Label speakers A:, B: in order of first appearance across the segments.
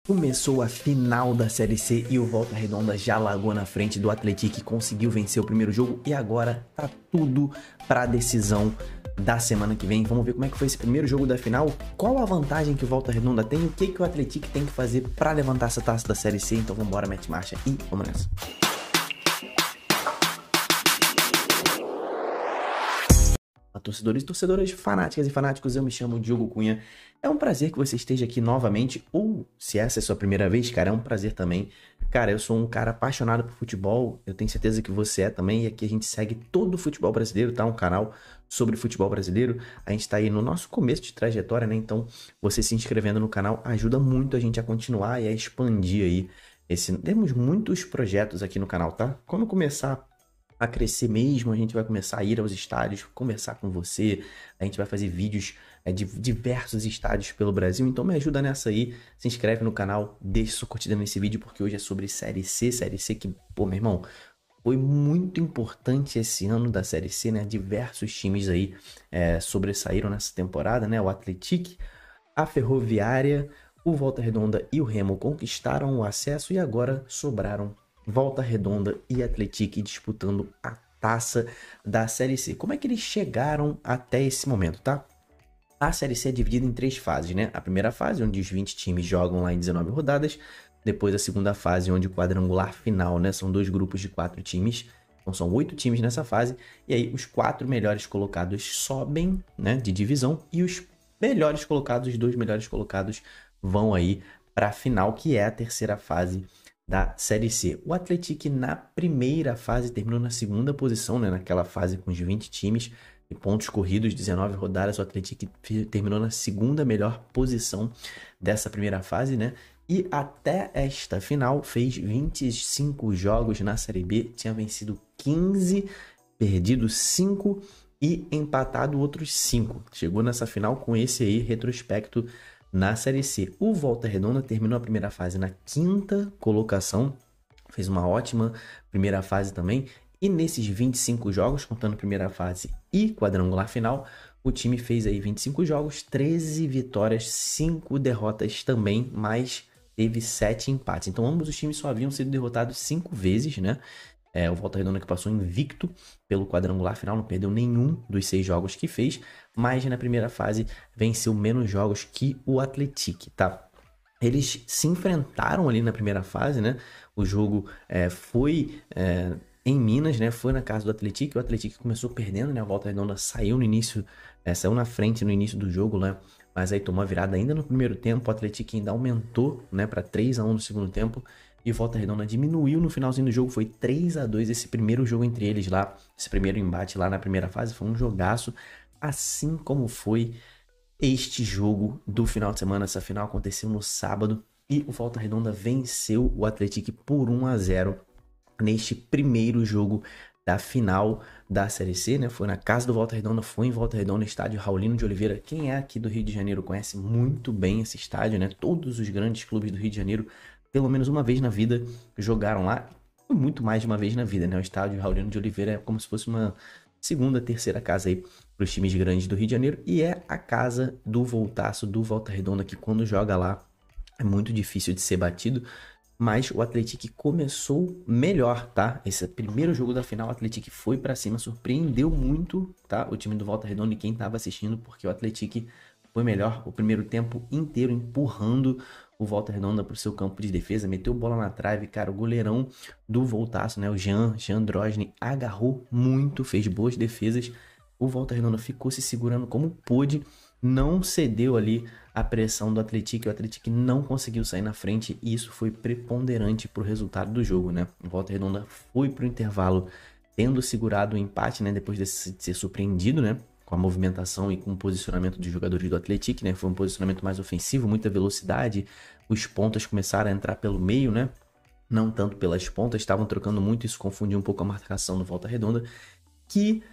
A: Começou a final da Série C e o Volta Redonda já largou na frente do Atlético e conseguiu vencer o primeiro jogo e agora tá tudo para a decisão da semana que vem. Vamos ver como é que foi esse primeiro jogo da final, qual a vantagem que o Volta Redonda tem, o que o Atlético tem que fazer para levantar essa taça da Série C. Então vamos embora, mete marcha e vamos nessa. Torcedores e torcedoras fanáticas e fanáticos, eu me chamo Diogo Cunha. É um prazer que você esteja aqui novamente, ou se essa é a sua primeira vez, cara, é um prazer também. Cara, eu sou um cara apaixonado por futebol, eu tenho certeza que você é também, e aqui a gente segue todo o futebol brasileiro, tá? Um canal sobre futebol brasileiro. A gente tá aí no nosso começo de trajetória, né? Então, você se inscrevendo no canal ajuda muito a gente a continuar e a expandir aí. Temos muitos projetos aqui no canal, tá? Quando começar a crescer mesmo, a gente vai começar a ir aos estádios, conversar com você, a gente vai fazer vídeos de diversos estádios pelo Brasil, então me ajuda nessa aí, se inscreve no canal, deixa sua curtida nesse vídeo, porque hoje é sobre Série C que, pô, meu irmão, foi muito importante esse ano da Série C, né, diversos times aí sobressaíram nessa temporada, né, o Atlético, a Ferroviária, o Volta Redonda e o Remo conquistaram o acesso e agora sobraram Volta Redonda e Atlético disputando a taça da Série C. Como é que eles chegaram até esse momento, tá? A Série C é dividida em 3 fases, né? A primeira fase, onde os 20 times jogam lá em 19 rodadas. Depois a segunda fase, onde o quadrangular final, né? São 2 grupos de 4 times. Então são 8 times nessa fase. E aí os 4 melhores colocados sobem, né? De divisão. E os melhores colocados, os 2 melhores colocados, vão aí para a final, que é a terceira fase da Série C. O Atlético na primeira fase terminou na segunda posição, né? Naquela fase com os 20 times e pontos corridos, 19 rodadas, o Atlético terminou na segunda melhor posição dessa primeira fase, né? E até esta final fez 25 jogos na Série B, tinha vencido 15, perdido 5 e empatado outros 5. Chegou nessa final com esse aí retrospecto na Série C. O Volta Redonda terminou a primeira fase na 5ª colocação, fez uma ótima primeira fase também, e nesses 25 jogos, contando primeira fase e quadrangular final, o time fez aí 25 jogos, 13 vitórias, 5 derrotas também, mas teve 7 empates. Então ambos os times só haviam sido derrotados 5 vezes, né? O Volta Redonda que passou invicto pelo quadrangular final, não perdeu nenhum dos 6 jogos que fez, mas na primeira fase venceu menos jogos que o Atlético, tá? Eles se enfrentaram ali na primeira fase, né? O jogo foi em Minas, né? Foi na casa do Atlético, o Atlético começou perdendo, né? A Volta Redonda saiu no início, saiu na frente no início do jogo, né? Mas aí tomou a virada ainda no primeiro tempo, o Atlético ainda aumentou, né? Para 3-1 no segundo tempo. E o Volta Redonda diminuiu no finalzinho do jogo, foi 3-2 esse primeiro jogo entre eles lá, esse primeiro embate lá na primeira fase, foi um jogaço, assim como foi este jogo do final de semana. Essa final aconteceu no sábado e o Volta Redonda venceu o Atlético por 1-0 neste primeiro jogo da final da Série C, né? Foi na casa do Volta Redonda, foi em Volta Redonda, estádio Raulino de Oliveira. Quem é aqui do Rio de Janeiro conhece muito bem esse estádio, né? Todos os grandes clubes do Rio de Janeiro pelo menos uma vez na vida jogaram lá, muito mais de uma vez na vida, né? O estádio Raulino de Oliveira é como se fosse uma segunda, terceira casa aí para os times grandes do Rio de Janeiro e é a casa do Voltaço, do Volta Redonda, que quando joga lá é muito difícil de ser batido, mas o Atlético começou melhor, tá? Esse primeiro jogo da final, o Atlético foi para cima, surpreendeu muito, tá? O time do Volta Redonda e quem estava assistindo, porque o Atlético foi melhor o primeiro tempo inteiro, empurrando o Volta Redonda para o seu campo de defesa, meteu bola na trave, cara, o goleirão do Voltaço, né, o Jean Drosny, agarrou muito, fez boas defesas, o Volta Redonda ficou se segurando como pôde, não cedeu ali a pressão do Atlético, o Atlético não conseguiu sair na frente e isso foi preponderante para o resultado do jogo, né, o Volta Redonda foi para o intervalo tendo segurado o empate, né, depois de ser surpreendido, né, com a movimentação e com o posicionamento dos jogadores do Atlético, né? Foi um posicionamento mais ofensivo, muita velocidade. Os pontas começaram a entrar pelo meio, né? Não tanto pelas pontas, estavam trocando muito, isso confundiu um pouco a marcação do Volta Redonda, que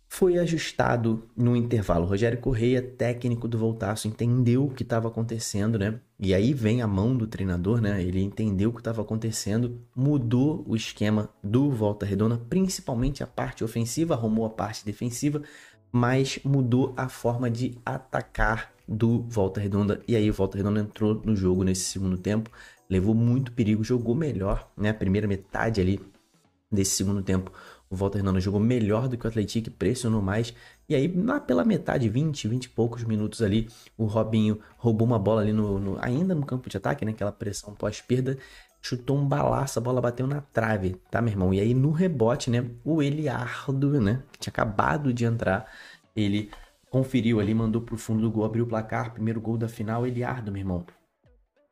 A: foi ajustado no intervalo. Rogério Correia, técnico do Voltaço, entendeu o que estava acontecendo, né? E aí vem a mão do treinador, né? Ele entendeu o que estava acontecendo, mudou o esquema do Volta Redonda, principalmente a parte ofensiva, arrumou a parte defensiva, mas mudou a forma de atacar do Volta Redonda. E aí o Volta Redonda entrou no jogo nesse segundo tempo, levou muito perigo, jogou melhor, né? A primeira metade ali desse segundo tempo, o Volta Redonda jogou melhor do que o Atlético, pressionou mais. E aí, lá pela metade, 20 e poucos minutos ali, o Robinho roubou uma bola ali ainda no campo de ataque, né? Aquela pressão pós-perda. Chutou um balaço, a bola bateu na trave, tá, meu irmão? E aí, no rebote, né? O Eliardo, né? Que tinha acabado de entrar, ele conferiu ali, mandou pro fundo do gol, abriu o placar. Primeiro gol da final, Eliardo, meu irmão.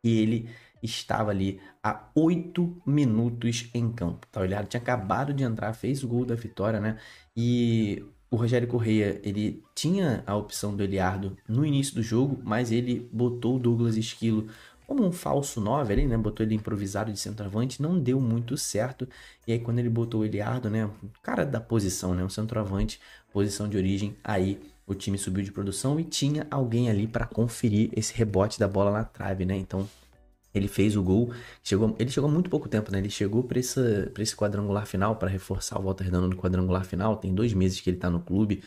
A: E ele estava ali há 8 minutos em campo. Tá, o Eliardo tinha acabado de entrar, fez o gol da vitória, né? E o Rogério Correia, ele tinha a opção do Eliardo no início do jogo, mas ele botou o Douglas Esquilo como um falso 9 ali, né? Botou ele improvisado de centroavante, não deu muito certo. E aí quando ele botou o Eliardo, né? O cara da posição, né? Um centroavante, posição de origem, aí o time subiu de produção e tinha alguém ali para conferir esse rebote da bola na trave, né? Então ele fez o gol, ele chegou há muito pouco tempo, né? Ele chegou para esse quadrangular final, para reforçar o Volta Redonda no quadrangular final. Tem 2 meses que ele tá no clube.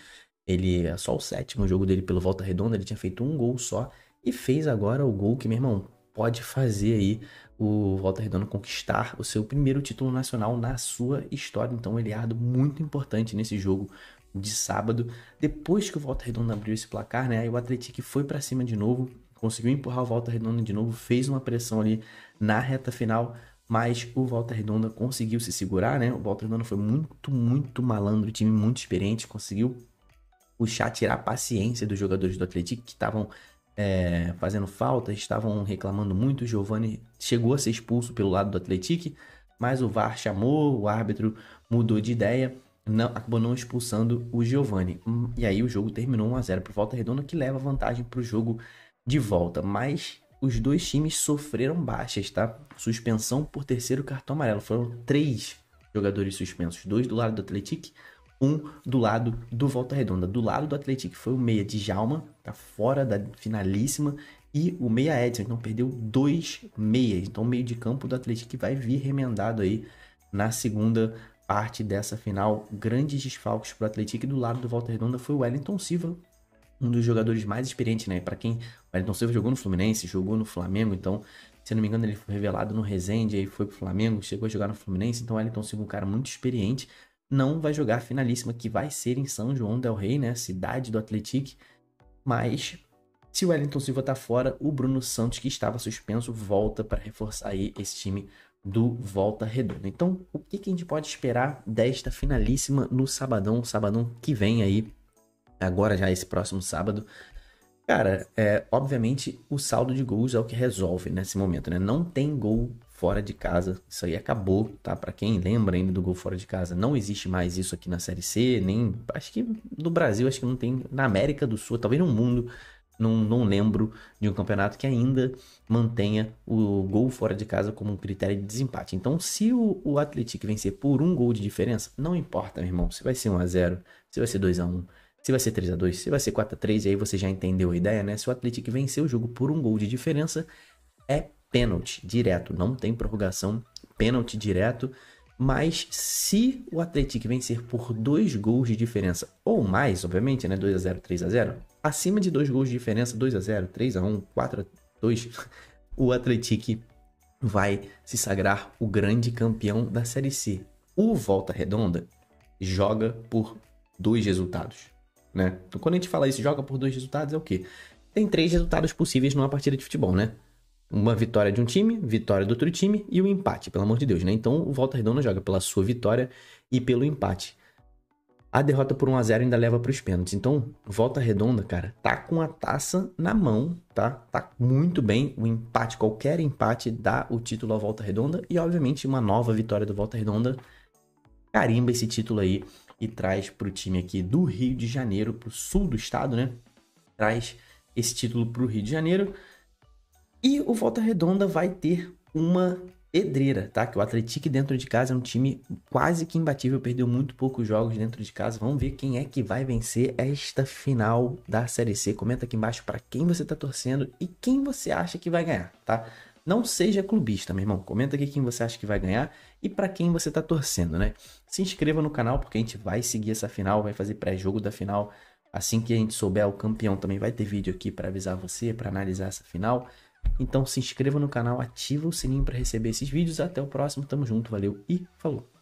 A: Ele é só o 7º jogo dele pelo Volta Redonda. Ele tinha feito um gol só e fez agora o gol que, meu irmão, pode fazer aí o Volta Redonda conquistar o seu primeiro título nacional na sua história. Então, Eliardo muito importante nesse jogo de sábado. Depois que o Volta Redonda abriu esse placar, né? Aí o Atlético foi para cima de novo, conseguiu empurrar o Volta Redonda de novo, fez uma pressão ali na reta final, mas o Volta Redonda conseguiu se segurar, né? O Volta Redonda foi muito malandro, time muito experiente, conseguiu puxar, tirar a paciência dos jogadores do Atlético que estavam fazendo falta, estavam reclamando muito. O Giovani chegou a ser expulso pelo lado do Atlético, mas o VAR chamou, o árbitro mudou de ideia, acabou não expulsando o Giovani. E aí o jogo terminou 1-0 para o Volta Redonda, que leva vantagem para o jogo de volta. Mas os dois times sofreram baixas, tá? Suspensão por terceiro cartão amarelo. Foram 3 jogadores suspensos, 2 do lado do Atlético, 1 do lado do Volta Redonda. Do lado do Atlético foi o meia Djalma, tá fora da finalíssima, e o meia Edson, então perdeu 2 meias. Então o meio de campo do Atlético vai vir remendado aí na segunda parte dessa final. Grandes desfalques para o Atlético. E do lado do Volta Redonda foi o Wellington Silva, um dos jogadores mais experientes, né? Para quem o Wellington Silva jogou no Fluminense, jogou no Flamengo, então, se eu não me engano, ele foi revelado no Resende, aí foi pro Flamengo, chegou a jogar no Fluminense. Então o Wellington Silva é um cara muito experiente, não vai jogar a finalíssima, que vai ser em São João del Rei, né? Cidade do Atlético. Mas se o Wellington Silva tá fora, o Bruno Santos, que estava suspenso, volta para reforçar aí esse time do Volta Redonda. Então, o que a gente pode esperar desta finalíssima no sabadão que vem aí, agora já esse próximo sábado? Cara, obviamente o saldo de gols é o que resolve nesse momento, né? Não tem gol fora de casa, isso aí acabou, tá? Pra quem lembra ainda do gol fora de casa, não existe mais isso aqui na Série C, nem, acho que no Brasil, acho que não tem, na América do Sul, talvez no mundo, não lembro de um campeonato que ainda mantenha o gol fora de casa como um critério de desempate. Então, se o Atlético vencer por um gol de diferença, não importa, meu irmão, se vai ser 1-0, se vai ser 2-1, se vai ser 3-2, se vai ser 4-3, e aí você já entendeu a ideia, né? Se o Atlético vencer o jogo por um gol de diferença, é pênalti direto, não tem prorrogação, pênalti direto. Mas se o Atlético vencer por 2 gols de diferença ou mais, obviamente, né? 2-0, 3-0, acima de 2 gols de diferença, 2-0, 3-1, 4-2, o Atlético vai se sagrar o grande campeão da Série C. O Volta Redonda joga por 2 resultados, né? Então, quando a gente fala isso, joga por 2 resultados, é o quê? Tem 3 resultados possíveis numa partida de futebol, né? Uma vitória de um time, vitória do outro time e o empate, pelo amor de Deus, né? Então o Volta Redonda joga pela sua vitória e pelo empate. A derrota por 1-0 ainda leva para os pênaltis. Então, Volta Redonda, cara, tá com a taça na mão, tá? Tá muito bem. O empate, qualquer empate, dá o título ao Volta Redonda. E, obviamente, uma nova vitória do Volta Redonda carimba esse título aí e traz pro time aqui do Rio de Janeiro, pro sul do estado, né? Traz esse título pro Rio de Janeiro. E o Volta Redonda vai ter uma pedreira, tá? Que o Atlético dentro de casa é um time quase que imbatível, perdeu muito poucos jogos dentro de casa. Vamos ver quem é que vai vencer esta final da Série C. Comenta aqui embaixo para quem você tá torcendo e quem você acha que vai ganhar, tá? Não seja clubista, meu irmão. Comenta aqui quem você acha que vai ganhar e para quem você tá torcendo, né? Se inscreva no canal porque a gente vai seguir essa final, vai fazer pré-jogo da final Assim que a gente souber o campeão, também vai ter vídeo aqui para avisar você, para analisar essa final. Então se inscreva no canal, ativa o sininho para receber esses vídeos. Até o próximo, tamo junto, valeu e falou!